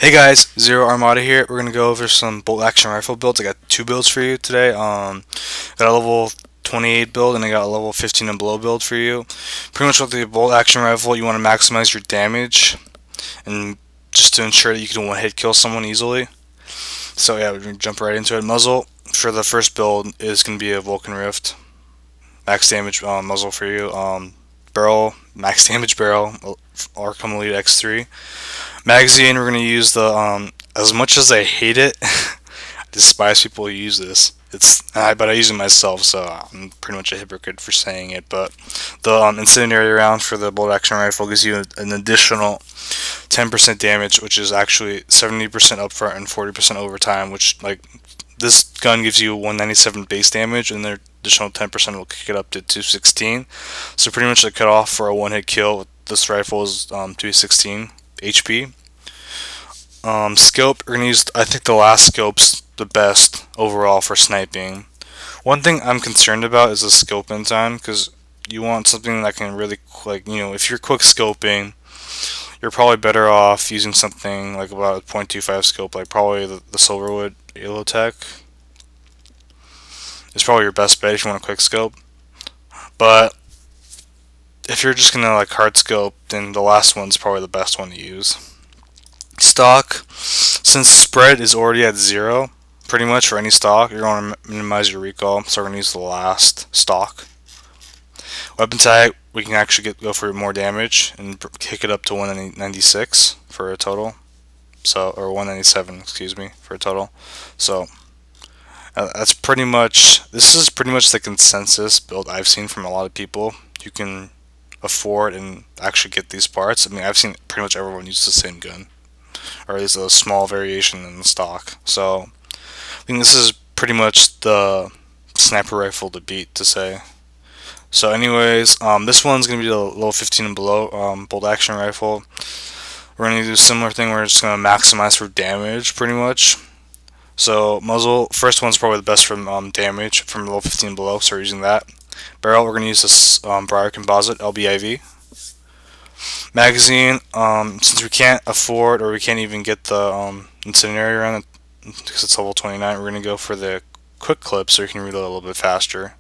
Hey guys, ZeroArmada here. We're gonna go over some bolt action rifle builds. I got two builds for you today. Got a level 28 build and I got a level 15 and below build for you. Pretty much with the bolt action rifle, you want to maximize your damage and just to ensure that you can one hit kill someone easily. So yeah, we're gonna jump right into it. Muzzle for the first build is gonna be a Vulcan Rift. Max damage muzzle for you. Barrel, max damage barrel, Armcom Elite X3. Magazine, we're going to use the, as much as I hate it, I despise people who use this. But I use it myself, so I'm pretty much a hypocrite for saying it. But the incendiary round for the bolt action rifle gives you an additional 10% damage, which is actually 70% upfront and 40% overtime, which, like, this gun gives you 197 base damage, and the additional 10% will kick it up to 216. So pretty much the cutoff for a one-hit kill with this rifle is 216 HP. Scope, we're going to use, I think the last scope's the best overall for sniping. One thing I'm concerned about is the scope in time, because you want something that can really, like, you know, if you're quick scoping, you're probably better off using something like about a .25 scope, like probably the Silverwood Elotech. It's probably your best bet if you want a quick scope. But if you're just gonna like hard scope, then the last one's probably the best one to use. Stock, since spread is already at 0, pretty much for any stock, you're going to minimize your recoil, so we're going to use the last stock. Weapon tag, we can actually go for more damage and kick it up to 196 for a total. So, or 197, excuse me, for a total. So that's pretty much, this is pretty much the consensus build I've seen from a lot of people. You can afford and actually get these parts. I mean, I've seen pretty much everyone use the same gun, or at least a small variation in the stock. So I think this is pretty much the sniper rifle to beat, to say. So anyways, this one's going to be the level 15 and below bolt action rifle. We're going to do a similar thing. We're just going to maximize for damage pretty much. So muzzle, first one's probably the best from damage from level 15 and below, so we're using that. Barrel, we're going to use this Briar Composite LBIV. Magazine, since we can't afford, or we can't even get the incendiary round because it's level 29, we're going to go for the quick clip so you can reload a little bit faster.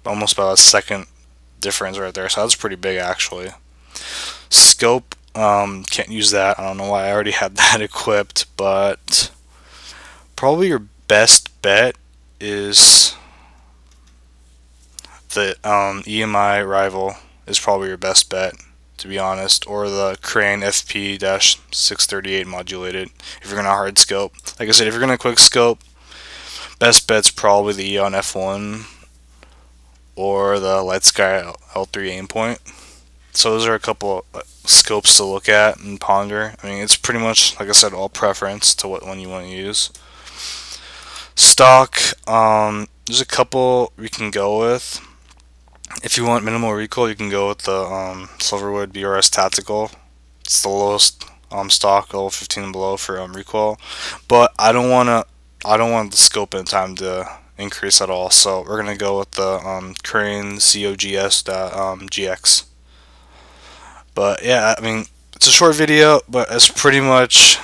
Almost about a second difference right there, so that's pretty big actually. Scope, can't use that. I don't know why I already had that equipped, but probably your best bet is the EMI Rival is probably your best bet, to be honest, or the Krane FP-638 Modulated if you're gonna hard scope. Like I said, if you're gonna quick scope, best bet's probably the Eon F1 or the Light Sky L3 Aimpoint. So those are a couple scopes to look at and ponder. I mean, it's pretty much, like I said, all preference to what one you want to use. Stock, there's a couple we can go with. If you want minimal recoil, you can go with the Silverwood BRS Tactical. It's the lowest stock, level 15 and below for recoil. But I don't want the scope and time to increase at all, so we're gonna go with the Krane COGs GX. But yeah, I mean, it's a short video, but it's pretty much,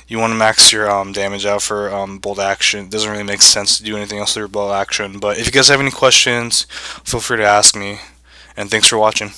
you want to max your damage out for bolt action. It doesn't really make sense to do anything else with your bolt action. But if you guys have any questions, feel free to ask me. And thanks for watching.